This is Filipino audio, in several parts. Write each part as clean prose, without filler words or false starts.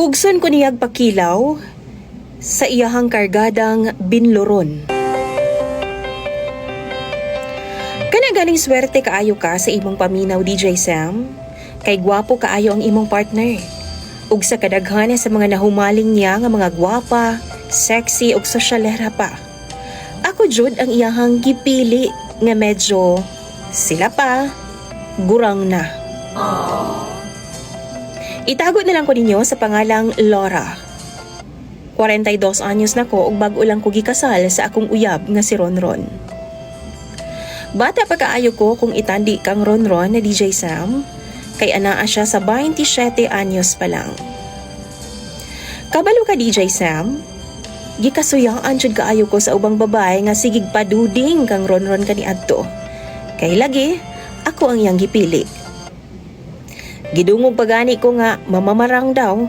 Pugson ko niyag pakilaw sa iyahang kargadang binloron. Kana ganing swerte kaayo ka sa imong paminaw, DJ Sam. Kay gwapo kaayo ang imong partner. Ug sa kadaghanan sa mga nahumaling niya nga mga gwapa, sexy ug sosyalera pa. Ako jud ang iyahang gipili nga medyo sila pa gurang na. Itago na lang ko ninyo sa pangalang Laura. 42 anyos na ko ug bag-o lang ko gikasal sa akong uyab nga si Ronron. Bata pa kaayo ko kung itandi kang Ronron na DJ Sam, kay anaa siya sa 27 anyos pa lang. Kabalo ka DJ Sam? Gikasuyaan jud kaayo ko sa ubang babae nga sigig paduding kang Ronron kaniadto. Kay lagi ako ang iyang gipili. Gidungog pagani ko nga mamamarang daw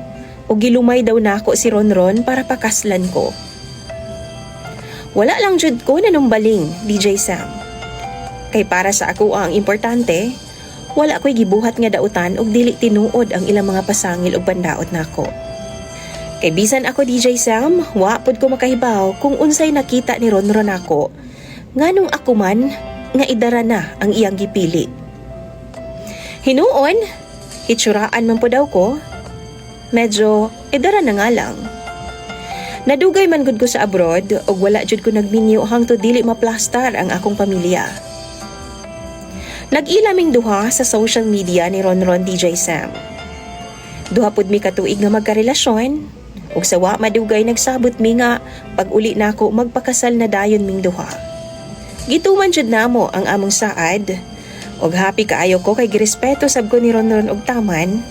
o gilumay daw nako si Ronron para pakaslan ko. Wala lang jud ko nanumbaling, DJ Sam. Kay para sa ako ang importante, wala ko'y gibuhat nga dautan og dili tinuod ang ilang mga pasangil og bandaot nako. Kay bisan ako DJ Sam, wa pud ko makahibaw kung unsay nakita ni Ronron nako, nganong ako man nga idara na ang iyang gipili. Hinuon, hitsuraan man po daw ko, medyo idara na nga lang. Nadugay man gud ko sa abroad ug wala jud ko nagminyo hangtod dili maplastar ang akong pamilya. Nag-ilaming duha sa social media ni Ronron DJ Sam. Duha pud mi katuig nga magkarelasyon ug sa wa madugay nagsabot mi nga pag uli nako magpakasal na dayon ming duha. Gituman jud namo ang among saad ug happy kaayo ko kay girespeto sab ko ni Ronron og taman.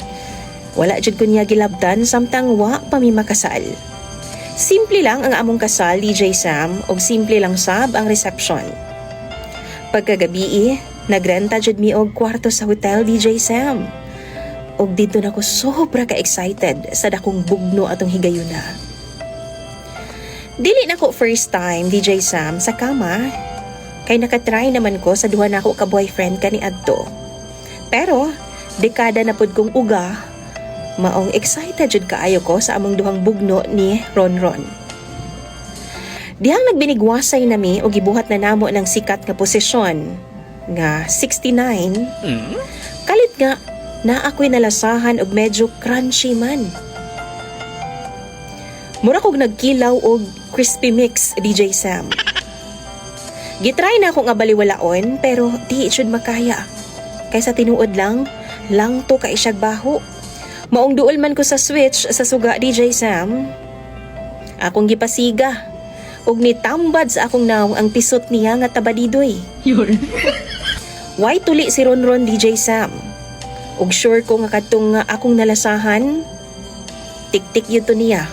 Wala jud ko niya gilabdan samtang wa pa mi makasal. Simple lang ang among kasal, DJ Sam, ug simple lang sab ang reception. Pagkagabi, nagrenta jud mi og kwarto sa hotel, DJ Sam. Ug dito nako sobra ka excited sa dakong bugno atong higayuna. Dili nako first time, DJ Sam, sa kama. Kay nakatry naman ko sa duha nako ka boyfriend kaniadto. Pero dekada na pud kong uga, maong excited jud kaayo ko sa among duhang bugno ni Ronron. Dihang nagbinigwasay nami o gibuhat na namo ng sikat nga posisyon nga 69. Kalit nga na ako'y nalasahan og medyo crunchy man. Mura kog nagkilaw og crispy mix, DJ Sam. Gitry na ako nga baliwalaon pero di jud makaya. Kaysa tinuod lang to ka isyag baho. Maong duol man ko sa switch sa suga, DJ Sam. Akong gipasiga. Ug nitambad sa akong naong ang pisot niya nga tabadidoy. Why tuli si Ronron, DJ Sam? Ug sure ko nga katong akong nalasahan, tik-tik yun to niya.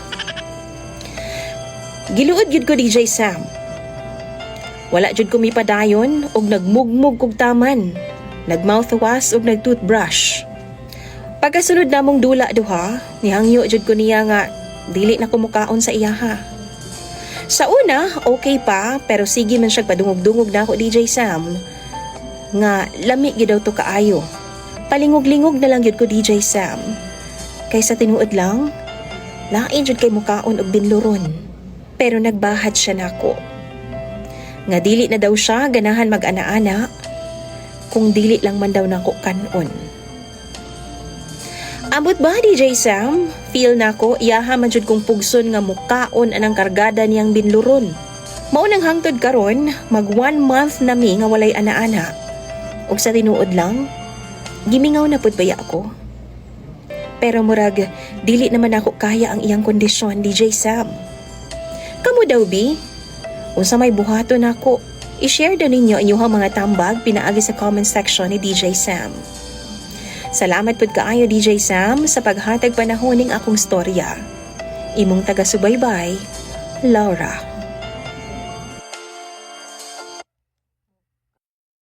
Giluod yun ko, DJ Sam. Wala jud ko mipadayon ug nagmugmug kog taman. Nagmouthwash ug nagtoothbrush. Pagkasunod namong dula duha, nihangyo jud ko niya nga dili na kumukaon sa iyaha. Sa una, okay pa, pero sige man siya padungog-dungog na ako, DJ Sam. Nga lami gyud daw to kaayo. Palingog-lingog na lang jud ko, DJ Sam. Kaysa tinuod lang, lain jud kay mukaon og binloron. Pero nagbahat siya nako. Nga dili na daw siya ganahan mag-ana-ana kung dili lang man daw nako kanon. Abot ba, DJ Sam? Feel nako iyaha man jud kong pugson nga mukaon anang kargada niyang binluron. Mao nang hangtod karon, mag 1 month na mi nga walay ana-ana. Ug sa tinuod lang, gimingaw na pud baya ako. Pero murag dili naman ako kaya ang iyang kondisyon, DJ Sam. Kamu daw bi? Unsa may buhaton nako, i-share daw ninyo inyong mga tambag pinaagi sa comment section ni DJ Sam. Salamat pud kaayo, DJ Sam, sa paghatag panahon ning akong storya. Imong taga-subaybay, Laura.